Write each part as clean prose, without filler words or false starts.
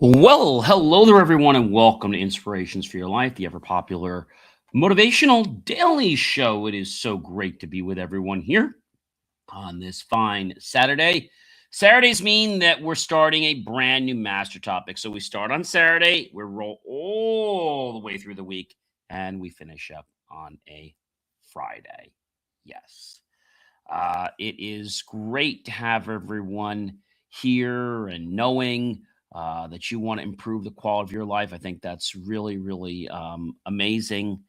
Well, hello there, everyone, and welcome to Inspirations for Your Life, the ever popular motivational daily show. It is so great to be with everyone here on this fine Saturday. Saturdays mean that we're starting a brand new master topic. So we start on Saturday, we roll all the way through the week, and we finish up on a Friday. Yes. It is great to have everyone here and knowing that you want to improve the quality of your life. I think that's really, really amazing.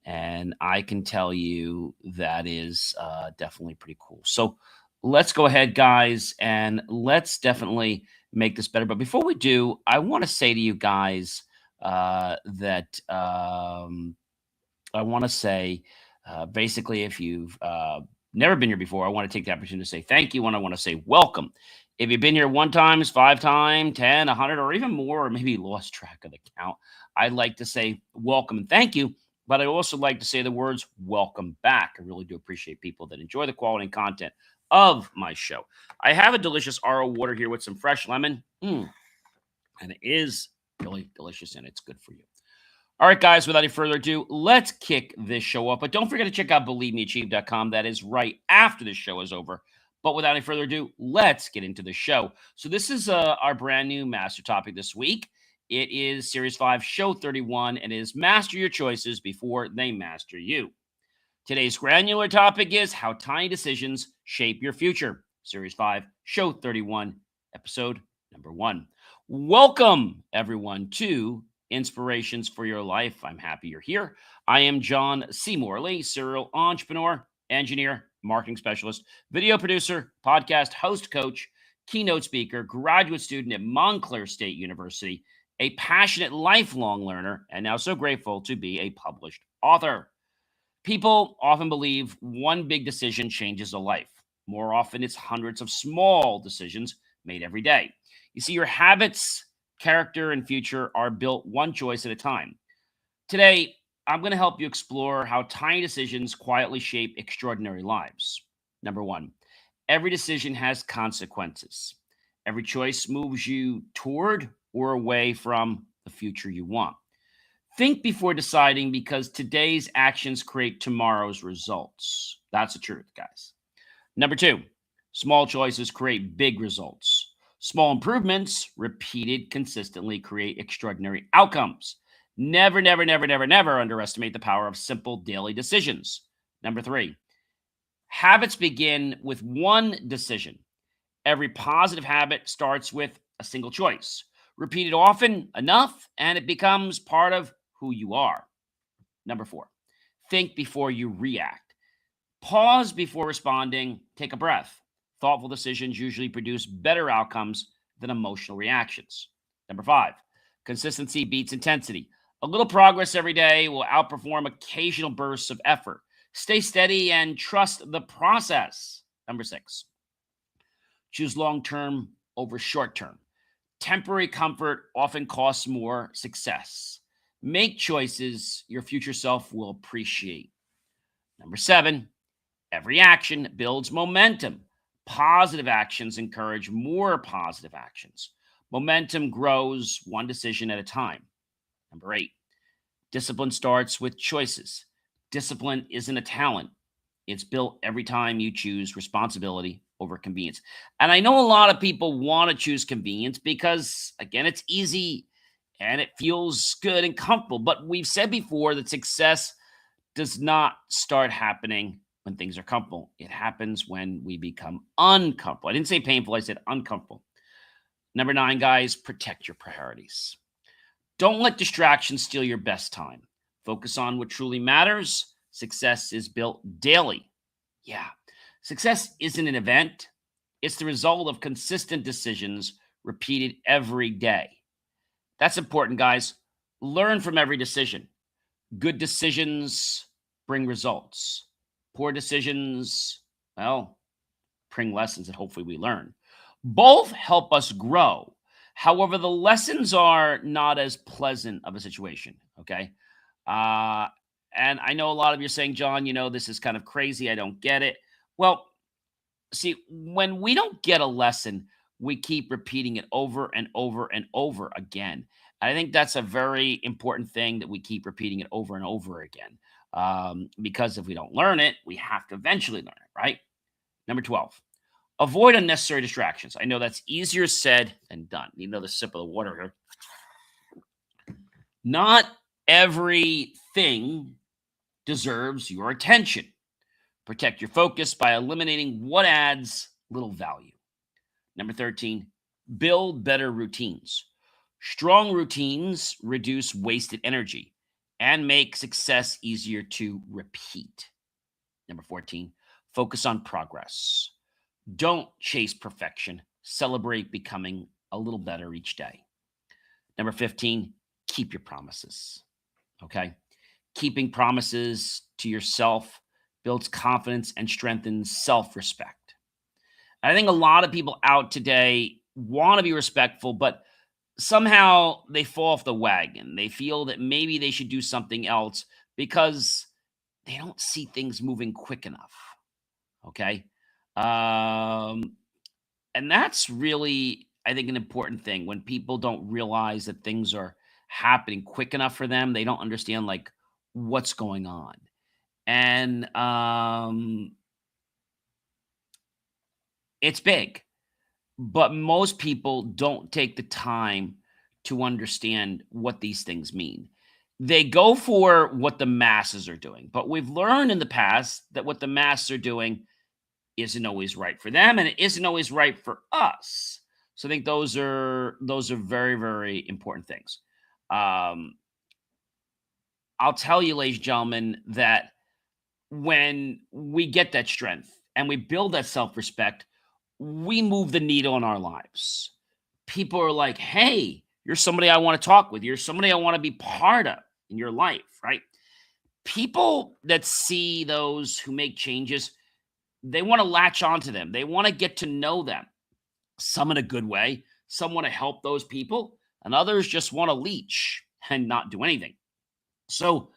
And I can tell you that is definitely pretty cool. So let's go ahead, guys, and let's definitely make this better. But before we do, I want to say to you guys that I want to say basically, if you've never been here before, I want to take the opportunity to say thank you, and I want to say welcome. If you've been here one times, five time, 10, 100, or even more, or maybe lost track of the count, I'd like to say welcome and thank you. But I also like to say the words welcome back. I really do appreciate people that enjoy the quality and content of my show. I have a delicious RO water here with some fresh lemon, and it is really delicious and it's good for you. All right, guys, without any further ado, let's kick this show off. But don't forget to check out believemeachieve.com. That is right after the show is over. But without any further ado, let's get into the show. So this is our brand new master topic this week. It is Series 5, Show 31, and it is Master Your Choices Before They Master You. Today's granular topic is How Tiny Decisions Shape Your Future. Series 5, Show 31, Episode number 1. Welcome, everyone, to Inspirations for Your Life. I'm happy you're here. I am John C. Morley, serial entrepreneur, engineer, marketing specialist, video producer, podcast host, coach, keynote speaker, graduate student at Montclair State University, a passionate lifelong learner, and now so grateful to be a published author. People often believe one big decision changes a life. More often, it's hundreds of small decisions made every day. You see, your habits, character, and future are built one choice at a time. Today, I'm going to help you explore how tiny decisions quietly shape extraordinary lives. Number one, every decision has consequences. Every choice moves you toward or away from the future you want. Think before deciding because today's actions create tomorrow's results. That's the truth, guys. Number two, small choices create big results. Small improvements, repeated consistently, create extraordinary outcomes. Never, never, never, never, never underestimate the power of simple daily decisions. Number three, habits begin with one decision. Every positive habit starts with a single choice. Repeat it often enough, and it becomes part of who you are. Number four, think before you react. Pause before responding. Take a breath. Thoughtful decisions usually produce better outcomes than emotional reactions. Number five, consistency beats intensity. A little progress every day will outperform occasional bursts of effort. Stay steady and trust the process. Number six, choose long term over short term. Temporary comfort often costs more success. Make choices your future self will appreciate. Number seven, every action builds momentum. Positive actions encourage more positive actions. Momentum grows one decision at a time. Number eight, discipline starts with choices. Discipline isn't a talent, it's built every time you choose responsibility over convenience. And I know a lot of people want to choose convenience because, again, it's easy and it feels good and comfortable. But we've said before that success does not start happening when things are comfortable. It happens when we become uncomfortable. I didn't say painful, I said uncomfortable. Number nine, guys, protect your priorities. Don't let distractions steal your best time. Focus on what truly matters. Success is built daily. Yeah. Success isn't an event, it's the result of consistent decisions repeated every day. That's important, guys. Learn from every decision. Good decisions bring results. Poor decisions, well, bring lessons that hopefully we learn. Both help us grow. However, the lessons are not as pleasant of a situation, okay? Uh, and I know a lot of you are saying, John, this is kind of crazy. I don't get it. Well, see, when we don't get a lesson, we keep repeating it over and over and over again. I think that's a very important thing, that we keep repeating it over and over again. Because if we don't learn it, we have to eventually learn it, right? Number 12, avoid unnecessary distractions. I know that's easier said than done. You know, the sip of the water here. Not everything deserves your attention. Protect your focus by eliminating what adds little value. Number 13, build better routines. Strong routines reduce wasted energy and make success easier to repeat. Number 14, focus on progress. Don't chase perfection. Celebrate becoming a little better each day. Number 15, keep your promises. Okay. Keeping promises to yourself builds confidence and strengthens self respect. I think a lot of people out today want to be respectful, but somehow they fall off the wagon. They feel that maybe they should do something else because they don't see things moving quick enough. Okay. Um, and that's really, I think, an important thing. When people don't realize that things are happening quick enough for them, they don't understand like what's going on. And it's big. But most people don't take the time to understand what these things mean. They go for what the masses are doing, but we've learned in the past that what the masses are doing isn't always right for them, and it isn't always right for us. So I think those are very, very important things. Um, I'll tell you, ladies and gentlemen, that when we get that strength and we build that self-respect, we move the needle in our lives. People are like, "Hey, you're somebody I want to talk with. You're somebody I want to be part of in your life," right? People that see those who make changes, they want to latch onto them. They want to get to know them. Some in a good way, some want to help those people, and others just want to leech and not do anything. So,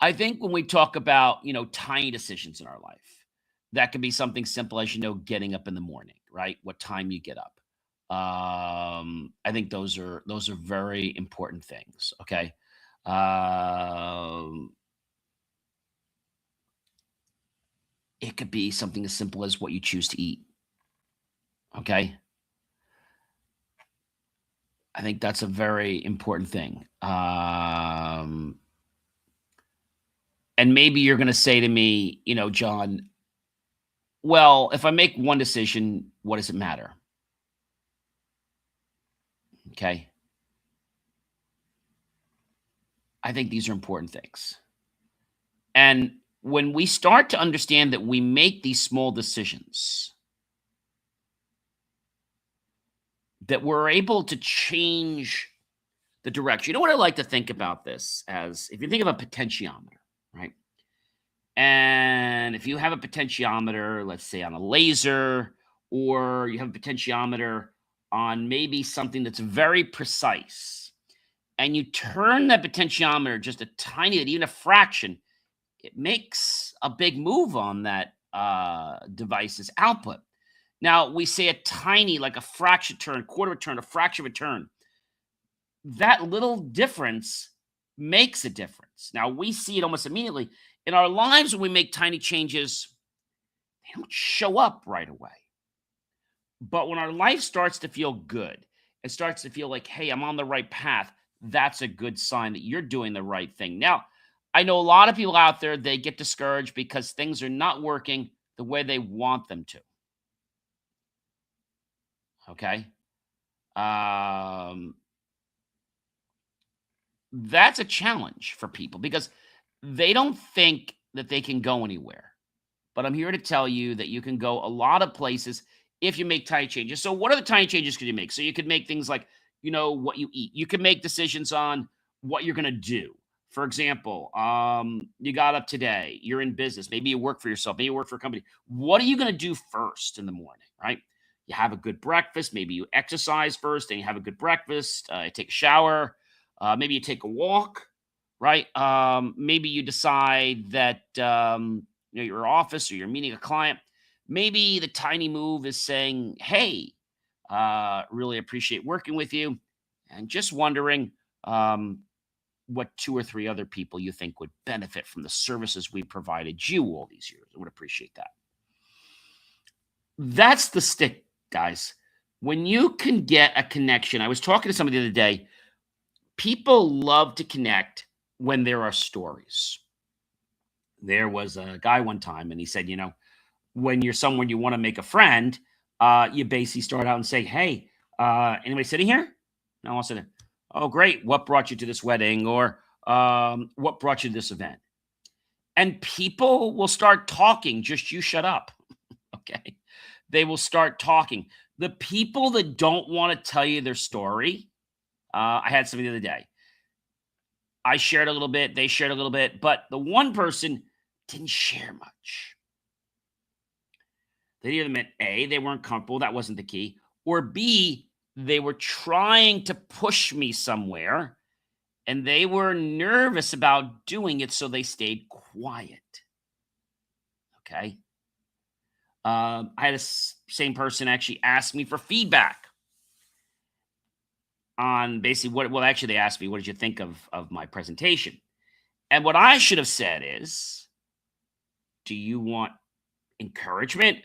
I think when we talk about, tiny decisions in our life, that could be something simple as, getting up in the morning, right? What time you get up. I think those are very important things. Okay. Um, it could be something as simple as what you choose to eat. Okay. I think that's a very important thing. And maybe you're going to say to me, John, well, if I make one decision, what does it matter? Okay. I think these are important things. And when we start to understand that we make these small decisions, that we're able to change the direction. You know what I like to think about this as, if you think of a potentiometer, right? And if you have a potentiometer, let's say on a laser, or you have a potentiometer on maybe something that's very precise, and you turn that potentiometer just a tiny bit, even a fraction, it makes a big move on that device's output. Now, we say a tiny, like a fraction turn, quarter of a turn, a fraction of a turn. That little difference makes a difference. Now, we see it almost immediately. In our lives, when we make tiny changes, they don't show up right away. But when our life starts to feel good, it starts to feel like, hey, I'm on the right path, that's a good sign that you're doing the right thing. Now, I know a lot of people out there, they get discouraged because things are not working the way they want them to. Okay. Um, that's a challenge for people because they don't think that they can go anywhere. But I'm here to tell you that you can go a lot of places if you make tiny changes. So, what are the tiny changes could you make? So, you could make things like, what you eat. You can make decisions on what you're going to do. For example, you got up today, you're in business, maybe you work for yourself, maybe you work for a company. What are you going to do first in the morning, right? You have a good breakfast, maybe you exercise first, then you have a good breakfast, you take a shower, maybe you take a walk, right? Maybe you decide that your office or you're meeting a client. Maybe the tiny move is saying, "Hey, Really appreciate working with you. And just wondering um, what two or three other people you think would benefit from the services we provided you all these years. I would appreciate that. That's the stick, guys. When you can get a connection, I was talking to somebody the other day. People love to connect when there are stories. There was a guy one time, and he said, when you're someone you want to make a friend, you basically start out and say, "Hey, anybody sitting here? No one sitting. Oh, great. What brought you to this wedding, or what brought you to this event?" And people will start talking. Just you shut up, okay? They will start talking. The people that don't want to tell you their story, I had somebody the other day. I shared a little bit. They shared a little bit, but the one person didn't share much. They either meant A, they weren't comfortable, that wasn't the key, or B, they were trying to push me somewhere and they were nervous about doing it, so they stayed quiet. Okay. I had a same person actually ask me for feedback on basically well, actually, they asked me, what did you think of my presentation? And what I should have said is, do you want encouragement,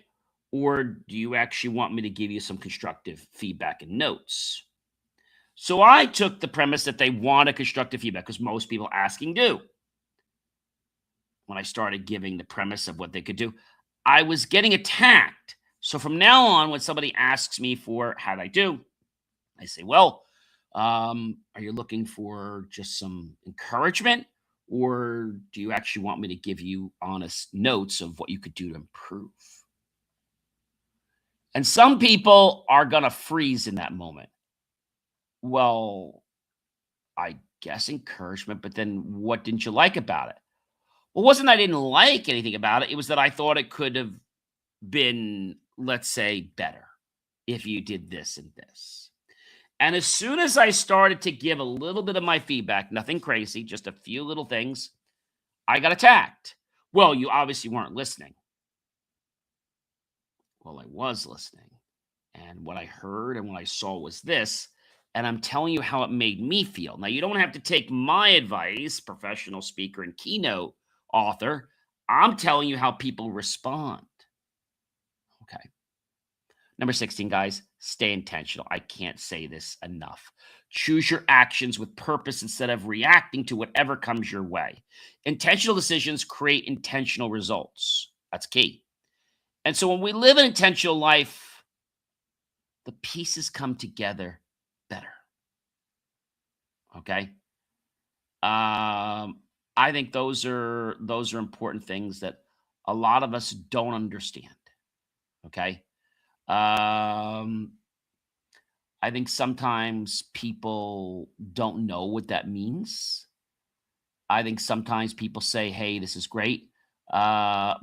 or do you actually want me to give you some constructive feedback and notes? So I took the premise that they want a constructive feedback because most people asking do. When I started giving the premise of what they could do, I was getting attacked. So from now on, when somebody asks me for how did I do, I say, well, are you looking for just some encouragement? Or do you actually want me to give you honest notes of what you could do to improve? And some people are going to freeze in that moment. Well, I guess encouragement, but then what didn't you like about it? Well, it wasn't I didn't like anything about it. It was that I thought it could have been, let's say, better if you did this and this. And as soon as I started to give a little bit of my feedback, nothing crazy, just a few little things, I got attacked. Well, you obviously weren't listening. Well, I was listening. And what I heard and what I saw was this. And I'm telling you how it made me feel. Now, you don't have to take my advice, professional speaker and keynote author. I'm telling you how people respond. Okay. Number 16, guys, stay intentional. I can't say this enough. Choose your actions with purpose instead of reacting to whatever comes your way. Intentional decisions create intentional results. That's key. And so when we live an intentional life, the pieces come together better. Okay. I think those are important things that a lot of us don't understand. Okay. Um, I think sometimes people don't know what that means. I think sometimes people say, "Hey, this is great," but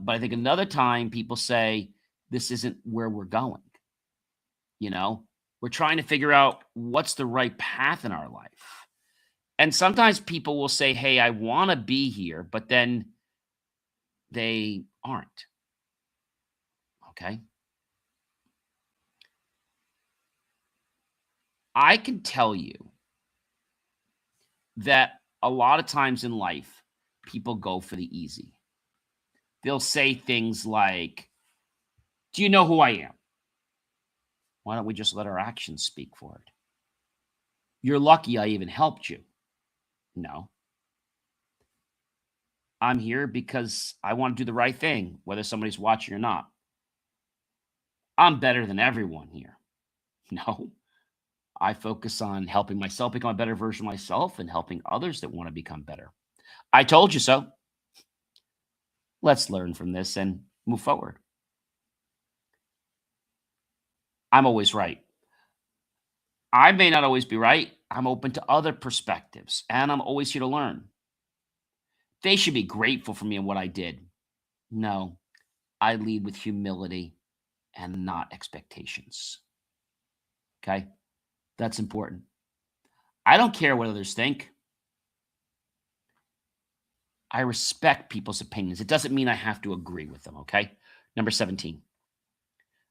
I think another time people say, "This isn't where we're going." You know, we're trying to figure out what's the right path in our life. And sometimes people will say, "Hey, I want to be here," but then they aren't. Okay. I can tell you that a lot of times in life, people go for the easy. They'll say things like, "Do you know who I am? Why don't we just let our actions speak for it? You're lucky I even helped you." No, I'm here because I want to do the right thing, whether somebody's watching or not. I'm better than everyone here. No, I focus on helping myself become a better version of myself and helping others that want to become better. I told you so. Let's learn from this and move forward. I'm always right. I may not always be right. I'm open to other perspectives and I'm always here to learn. They should be grateful for me and what I did. No, I lead with humility and not expectations. Okay. That's important. I don't care what others think. I respect people's opinions. It doesn't mean I have to agree with them. Okay. Number 17,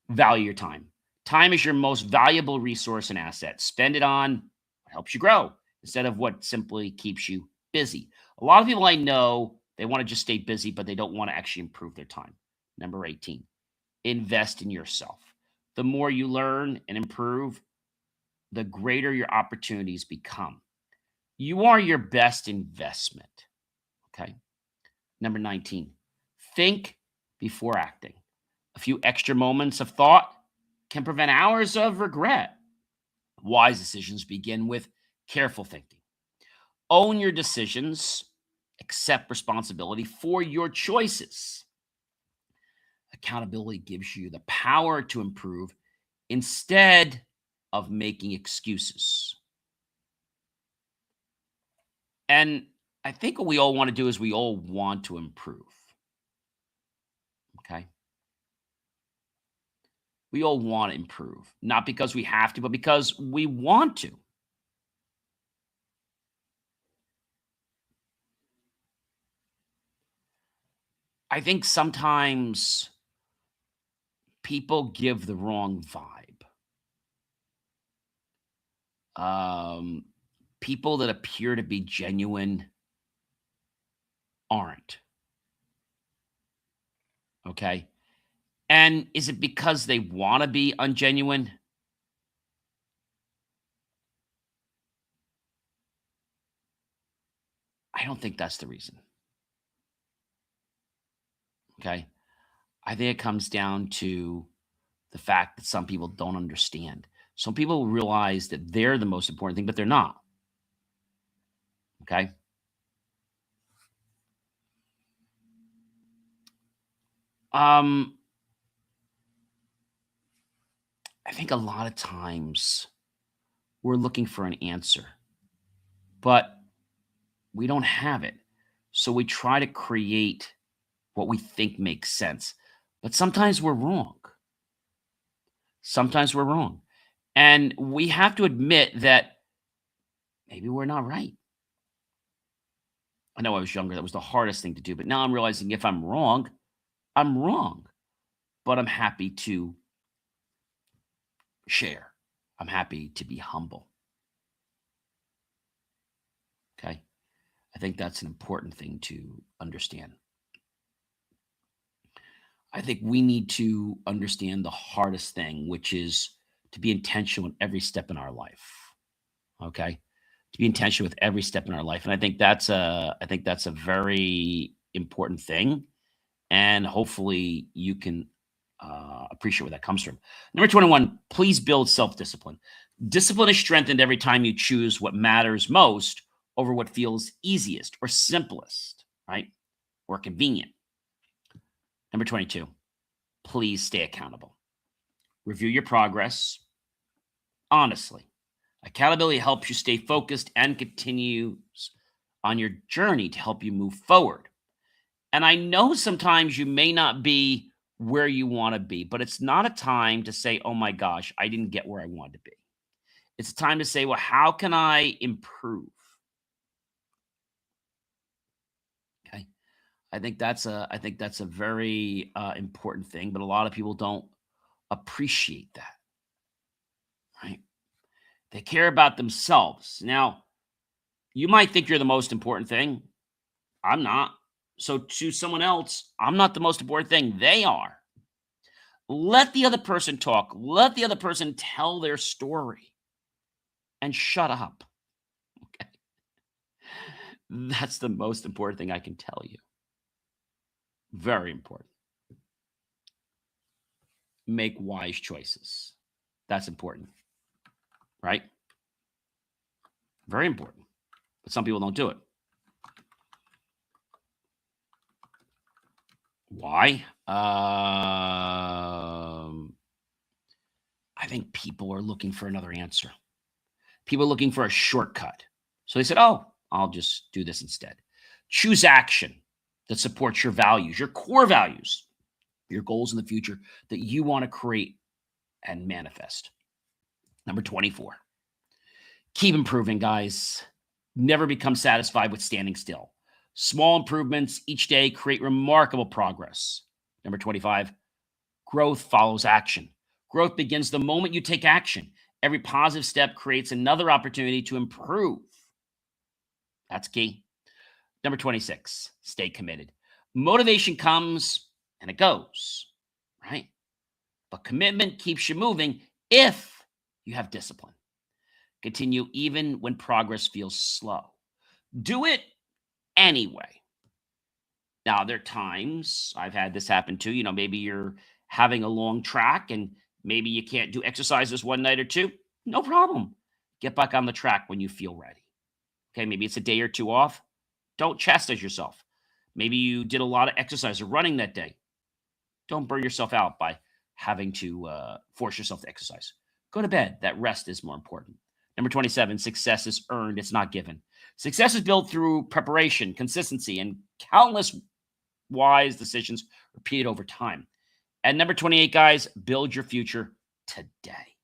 value your time. Time is your most valuable resource and asset. Spend it on what helps you grow instead of what simply keeps you busy. A lot of people I know, they want to just stay busy, but they don't want to actually improve their time. Number 18, invest in yourself. The more you learn and improve, the greater your opportunities become. You are your best investment. Okay. Number 19, think before acting. A few extra moments of thought can prevent hours of regret. Wise decisions begin with careful thinking. Own your decisions, accept responsibility for your choices. Accountability gives you the power to improve instead of making excuses. And I think what we all want to do is we all want to improve. Okay. We all want to improve, not because we have to, but because we want to. I think sometimes people give the wrong vibe. Um, People that appear to be genuine aren't. Okay. And is it because they want to be ungenuine? I don't think that's the reason. Okay. I think it comes down to the fact that some people don't understand. Some people realize that they're the most important thing, but they're not. Okay. Um, I think a lot of times we're looking for an answer, but we don't have it. So we try to create what we think makes sense. But sometimes we're wrong. Sometimes we're wrong. And we have to admit that maybe we're not right. I know I was younger. That was the hardest thing to do. But now I'm realizing if I'm wrong, I'm wrong. But I'm happy to share. I'm happy to be humble. Okay. I think that's an important thing to understand. I think we need to understand the hardest thing, which is to be intentional in every step in our life. Okay. To be intentional with every step in our life. And I think that's a very important thing. And hopefully you can appreciate where that comes from. Number 21, please build self discipline. Discipline is strengthened every time you choose what matters most over what feels easiest or simplest, right? Or convenient. Number 22, please stay accountable. Review your progress honestly. Accountability helps you stay focused and continues on your journey to help you move forward. And I know sometimes you may not be where you want to be, but it's not a time to say, oh my gosh, I didn't get where I wanted to be. It's a time to say, well, how can I improve? Okay. I think that's a very important thing, but a lot of people don't appreciate that, right? They care about themselves. Now, you might think you're the most important thing. I'm not. So to someone else, I'm not the most important thing. They are. Let the other person talk. Let the other person tell their story and shut up. Okay. That's the most important thing I can tell you. Very important. Make wise choices. That's important, right? Very important. But some people don't do it. Why? I think people are looking for another answer. People are looking for a shortcut. So they said, oh, I'll just do this instead. Choose action that supports your values, your core values, your goals in the future that you want to create and manifest. Number 24, keep improving, guys. Never become satisfied with standing still. Small improvements each day create remarkable progress. Number 25, growth follows action. Growth begins the moment you take action. Every positive step creates another opportunity to improve. That's key. Number 26, stay committed. Motivation comes and it goes, right? But commitment keeps you moving if you have discipline. Continue even when progress feels slow. Do it anyway. Now, there are times I've had this happen too. Maybe you're having a long track and maybe you can't do exercises one night or two. No problem. Get back on the track when you feel ready. Okay, maybe it's a day or two off. Don't chastise yourself. Maybe you did a lot of exercise or running that day. Don't burn yourself out by having to force yourself to exercise. Go to bed. That rest is more important. Number 27, success is earned. It's not given. Success is built through preparation, consistency, and countless wise decisions repeated over time. And number 28, guys, build your future today.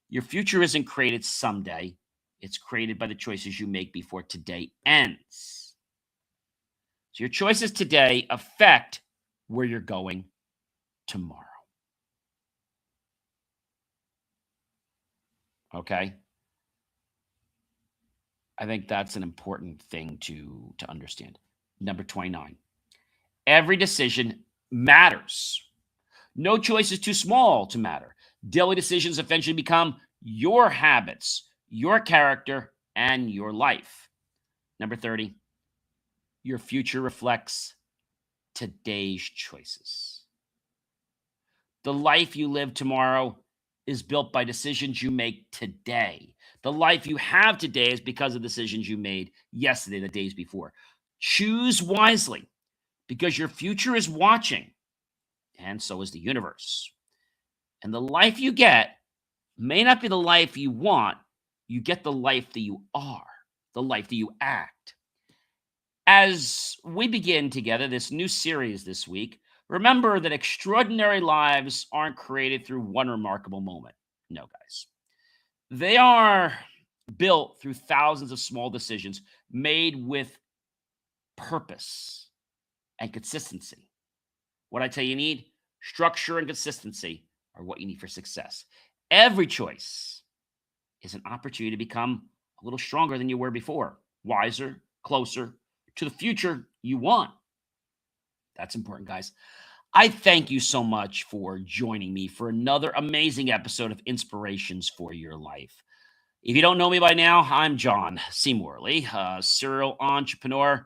Your future isn't created someday. It's created by the choices you make before today ends. So your choices today affect where you're going tomorrow. Okay? I think that's an important thing to understand. Number 29. Every decision matters. No choice is too small to matter. Daily decisions eventually become your habits, your character, and your life. Number 30. Your future reflects today's choices. The life you live tomorrow is built by decisions you make today. The life you have today is because of decisions you made yesterday, the days before. Choose wisely because your future is watching, and so is the universe. And the life you get may not be the life you want. You get the life that you are, the life that you act. As we begin together this new series this week, remember that extraordinary lives aren't created through one remarkable moment. No, guys. They are built through thousands of small decisions made with purpose and consistency. What I tell you need, structure and consistency are what you need for success. Every choice is an opportunity to become a little stronger than you were before, wiser, closer to the future you want. That's important, guys. I thank you so much for joining me for another amazing episode of Inspirations for Your Life. If you don't know me by now, I'm John C. Morley, a serial entrepreneur,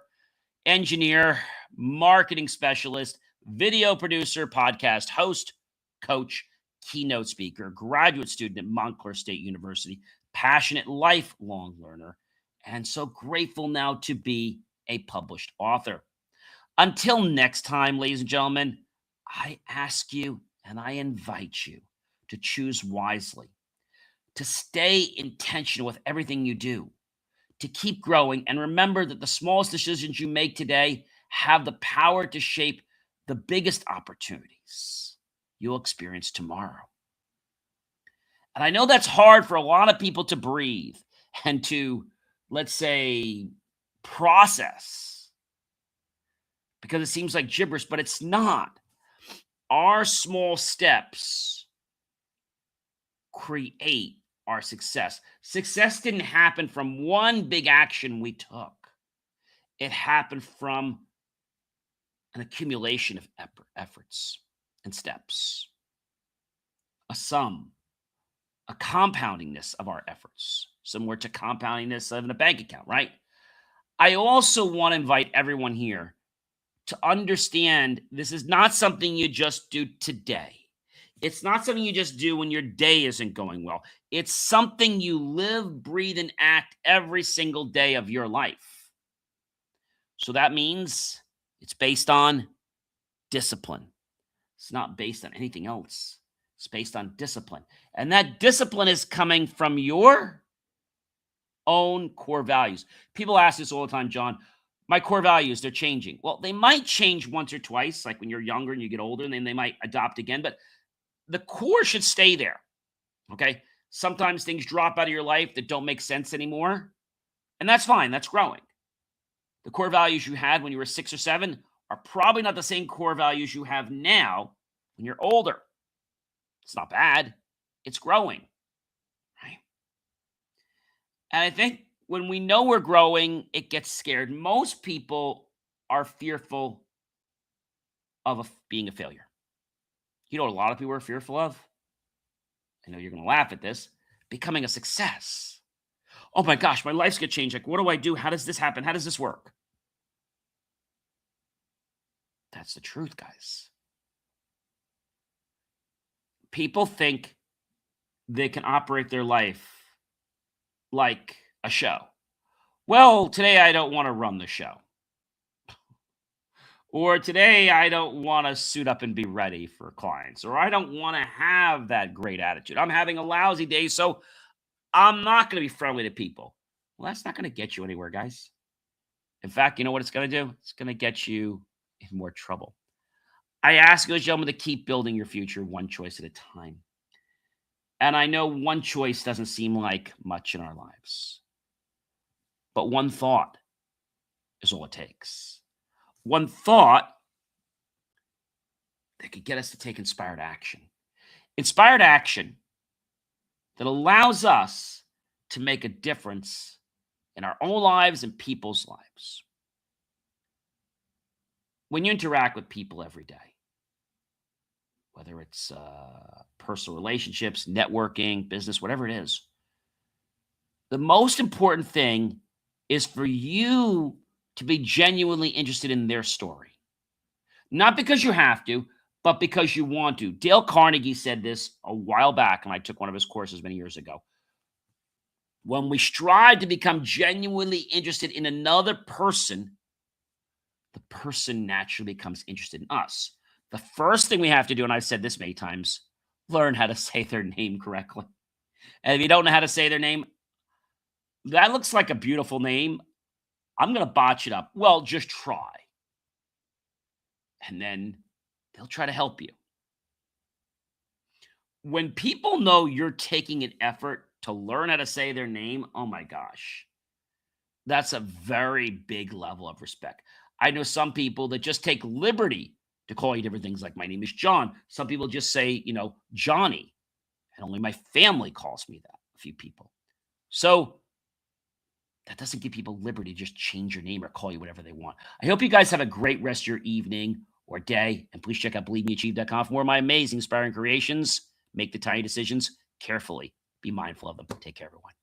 engineer, marketing specialist, video producer, podcast host, coach, keynote speaker, graduate student at Montclair State University, passionate lifelong learner, and so grateful now to be a published author. Until next time, ladies and gentlemen, I ask you and I invite you to choose wisely, to stay intentional with everything you do, to keep growing, and remember that the smallest decisions you make today have the power to shape the biggest opportunities you'll experience tomorrow. And I know that's hard for a lot of people to breathe and to, let's say, process because it seems like gibberish, but it's not. Our small steps create our success. Success didn't happen from one big action we took. It happened from an accumulation of efforts and steps, a sum, a compoundingness of our efforts, similar to compoundingness of in a bank account, right? I also want to invite everyone here to understand this is not something you just do today. It's not something you just do when your day isn't going well. It's something you live, breathe, and act every single day of your life. So that means it's based on discipline. It's not based on anything else. It's based on discipline. And that discipline is coming from your own core values. People ask this all the time, John, my core values, they're changing. Well, they might change once or twice, like when you're younger and you get older, and then they might adopt again, but the core should stay there, okay? Sometimes things drop out of your life that don't make sense anymore, and that's fine. That's growing. The core values you had when you were 6 or 7 are probably not the same core values you have now when you're older. It's not bad. it's growing, right? And I think when we know we're growing, it gets scared. Most people are fearful of being a failure. You know what a lot of people are fearful of? I know you're going to laugh at this. Becoming a success. Oh my gosh, my life's going to change. Like, what do I do? How does this happen? How does this work? That's the truth, guys. People think they can operate their life like a show. Well, today I don't want to run the show. Or today I don't want to suit up and be ready for clients. Or I don't want to have that great attitude. I'm having a lousy day, so I'm not going to be friendly to people. Well, that's not going to get you anywhere, guys. In fact, you know what it's going to do? It's going to get you in more trouble. I ask you, gentlemen, to keep building your future one choice at a time. And I know one choice doesn't seem like much in our lives, but one thought is all it takes. One thought that could get us to take inspired action. Inspired action that allows us to make a difference in our own lives and people's lives. When you interact with people every day, whether it's personal relationships, networking, business, whatever it is, the most important thing is for you to be genuinely interested in their story. Not because you have to, but because you want to. Dale Carnegie said this a while back, and I took one of his courses many years ago. When we strive to become genuinely interested in another person, the person naturally becomes interested in us. The first thing we have to do, and I've said this many times, learn how to say their name correctly. And if you don't know how to say their name, that looks like a beautiful name. I'm going to botch it up. Well, just try. And then they'll try to help you. When people know you're taking an effort to learn how to say their name, oh my gosh, that's a very big level of respect. I know some people that just take liberty to call you different things, like my name is John. Some people just say, Johnny, and only my family calls me that, a few people. So that doesn't give people liberty to just change your name or call you whatever they want. I hope you guys have a great rest of your evening or day, and please check out BelievMeAchieve.com for more of my amazing, inspiring creations. Make the tiny decisions carefully. Be mindful of them. Take care, everyone.